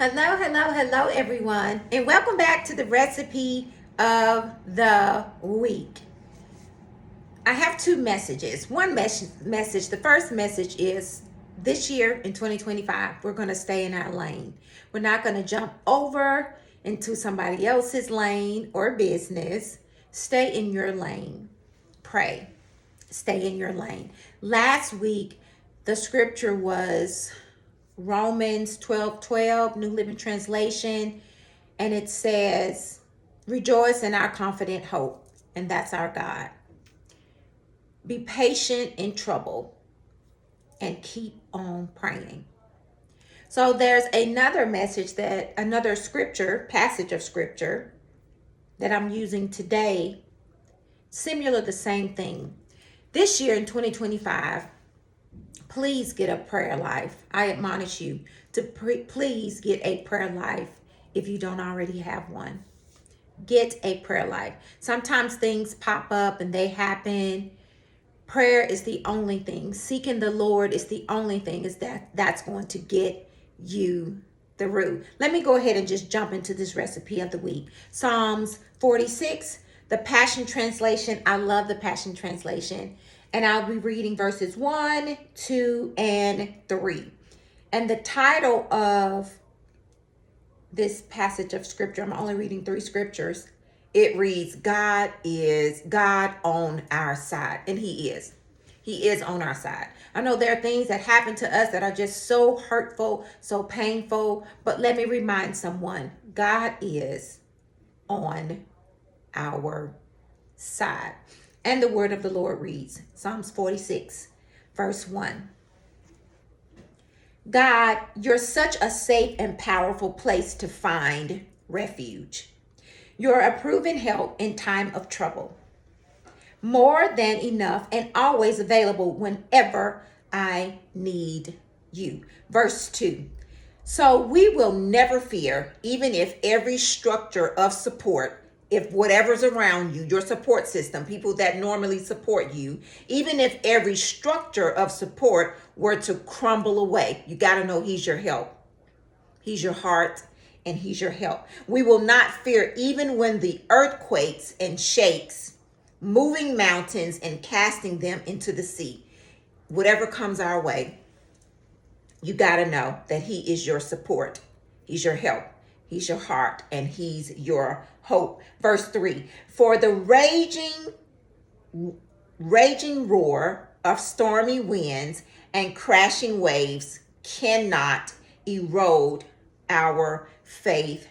Hello, hello, hello, everyone, and welcome back to the recipe of the week. I have two messages. One message, the first message is this year in 2025, we're going to stay in our lane. We're not going to jump over into somebody else's lane or business. Stay in your lane. Pray. Stay in your lane. Last week, the scripture was Romans 12:12, New Living Translation, and it says, rejoice in our confident hope, and that's our God. Be patient in trouble and keep on praying. So there's another passage of scripture that I'm using today, similar the same thing. This year in 2025, please get a prayer life. I admonish you to please get a prayer life if you don't already have one. Get a prayer life. Sometimes things pop up and they happen. Prayer is the only thing. Seeking the Lord is the only thing that's going to get you through. Let me go ahead and just jump into this recipe of the week. Psalms 46, the Passion Translation. I love the Passion Translation. And I'll be reading verses 1, 2, and 3. And the title of this passage of scripture, I'm only reading 3 scriptures. It reads, God is God on our side. And He is. He is on our side. I know there are things that happen to us that are just so hurtful, so painful. But let me remind someone, God is on our side. And the word of the Lord reads, Psalms 46, verse 1. God, you're such a safe and powerful place to find refuge. You're a proven help in time of trouble. More than enough and always available whenever I need you. Verse 2. So we will never fear, even if every structure of support, if whatever's around you, your support system, people that normally support you, even if every structure of support were to crumble away, you got to know He's your help. He's your heart and He's your help. We will not fear even when the earthquakes and shakes, moving mountains and casting them into the sea. Whatever comes our way, you got to know that He is your support. He's your help. He's your heart and He's your hope. Verse 3, for the raging roar of stormy winds and crashing waves cannot erode our faith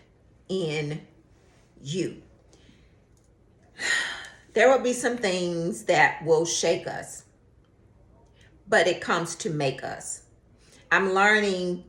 in you. There will be some things that will shake us, but it comes to make us. I'm learning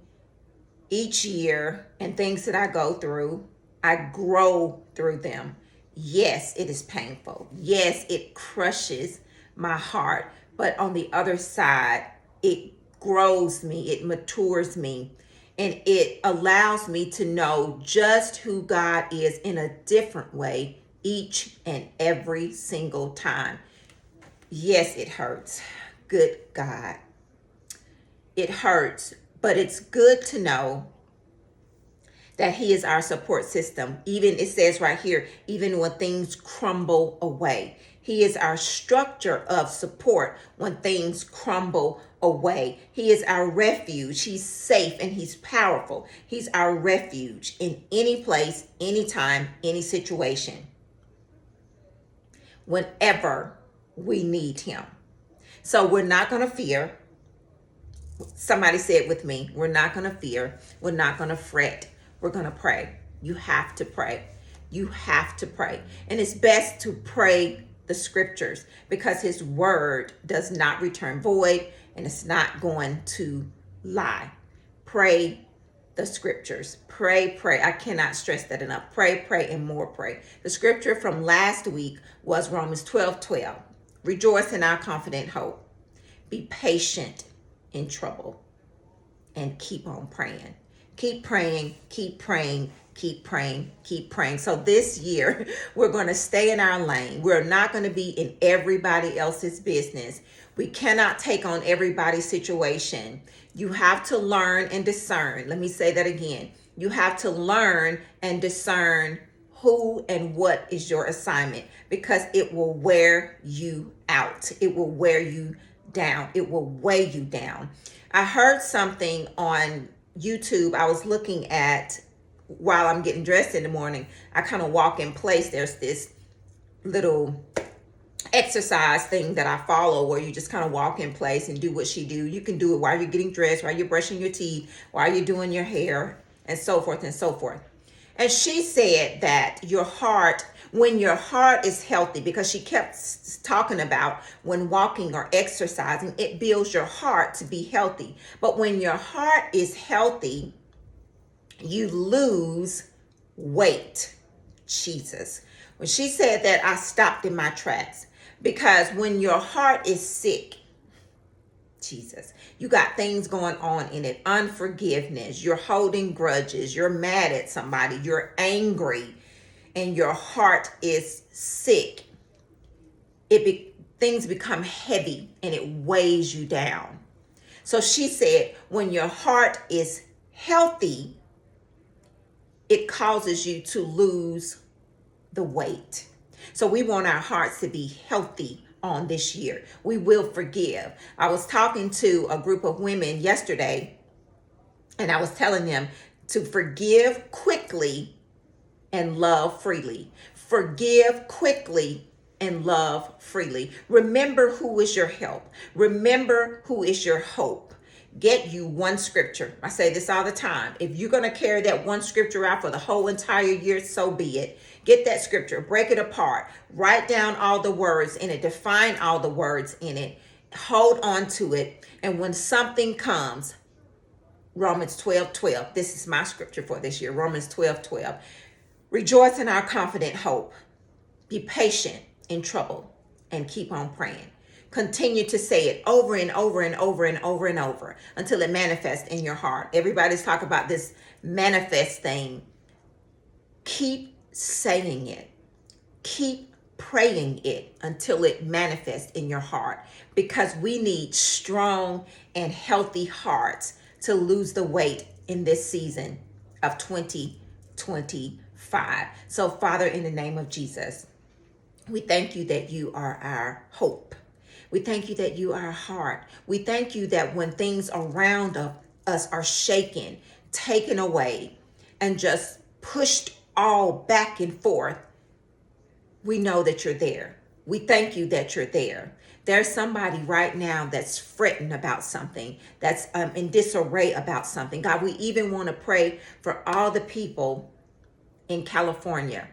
each year and things that I go through, I grow through them. Yes, it is painful. Yes, it crushes my heart. But on the other side, it grows me, it matures me, and it allows me to know just who God is in a different way each and every single time. Yes, it hurts. Good God. It hurts, but it's good to know that He is our support system. Even it says right here, even when things crumble away. He is our structure of support when things crumble away. He is our refuge. He's safe and He's powerful. He's our refuge in any place, anytime, any situation. Whenever we need Him. So we're not going to fear. Somebody said with me, we're not going to fear. We're not going to fret. We're going to pray. You have to pray. You have to pray. And it's best to pray the scriptures because His word does not return void and it's not going to lie. Pray the scriptures. Pray. I cannot stress that enough. Pray, and more pray. The scripture from last week was Romans 12:12. Rejoice in our confident hope. Be patient in trouble and keep on praying. Keep praying, keep praying, keep praying, keep praying. So this year, we're going to stay in our lane. We're not going to be in everybody else's business. We cannot take on everybody's situation. You have to learn and discern. Let me say that again. You have to learn and discern who and what is your assignment, because it will wear you out. It will wear you down. It will weigh you down. I heard something on YouTube I was looking at while I'm getting dressed in the morning. I kind of walk in place. There's this little exercise thing that I follow where you just kind of walk in place and do what she do. You can do it while you're getting dressed, while you're brushing your teeth, while you're doing your hair, and so forth and so forth. And she said that your heart, when your heart is healthy, because she kept talking about when walking or exercising, it builds your heart to be healthy. But when your heart is healthy, you lose weight. Jesus. When she said that, I stopped in my tracks, because when your heart is sick, Jesus, you got things going on in it. Unforgiveness. You're holding grudges. You're mad at somebody. You're angry, and your heart is sick. Things become heavy and it weighs you down. So she said, when your heart is healthy, it causes you to lose the weight. So we want our hearts to be healthy on this year. We will forgive. I was talking to a group of women yesterday, and I was telling them to forgive quickly and love freely. Forgive quickly and love freely. Remember who is your help. Remember who is your hope. Get you one scripture. I say this all the time. If you're going to carry that one scripture out for the whole entire year, so be it. Get that scripture, break it apart, write down all the words in it, define all the words in it, hold on to it. And when something comes, Romans 12:12, this is my scripture for this year, Romans 12:12. Rejoice in our confident hope. Be patient in trouble and keep on praying. Continue to say it over and over and over and over and over until it manifests in your heart. Everybody's talking about this manifest thing. Keep saying it. Keep praying it until it manifests in your heart, because we need strong and healthy hearts to lose the weight in this season of 2025. So, Father, in the name of Jesus, we thank you that you are our hope. We thank you that you are our heart. We thank you that when things around us are shaken, taken away, and just pushed all back and forth, we know that you're there. We thank you that you're there. There's somebody right now that's fretting about something, that's in disarray about something. God, we even want to pray for all the people in California.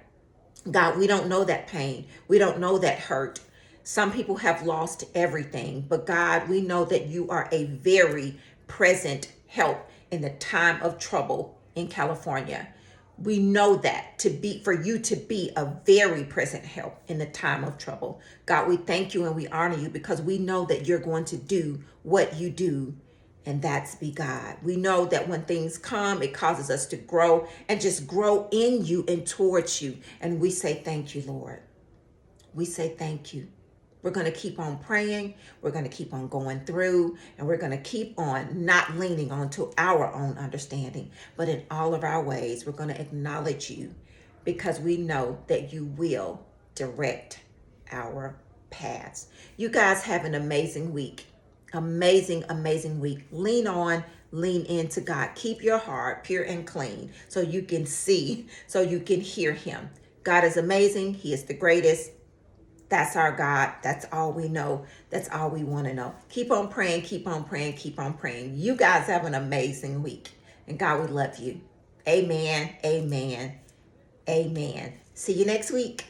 God, we don't know that pain. We don't know that hurt. Some people have lost everything, but God, we know that you are a very present help in the time of trouble in California. We know that for you to be a very present help in the time of trouble. God, we thank you and we honor you, because we know that you're going to do what you do, and that's be God. We know that when things come, it causes us to grow and just grow in you and towards you. And we say thank you, Lord. We say thank you. We're going to keep on praying. We're going to keep on going through, and we're going to keep on not leaning onto our own understanding, but in all of our ways, we're going to acknowledge you, because we know that you will direct our paths. You guys have an amazing week. Amazing, amazing week. Lean on, lean into God. Keep your heart pure and clean so you can see, so you can hear him. God is amazing. He is the greatest. That's our God. That's all we know. That's all we want to know. Keep on praying, keep on praying, keep on praying. You guys have an amazing week. And God, we love you. Amen, amen, amen. See you next week.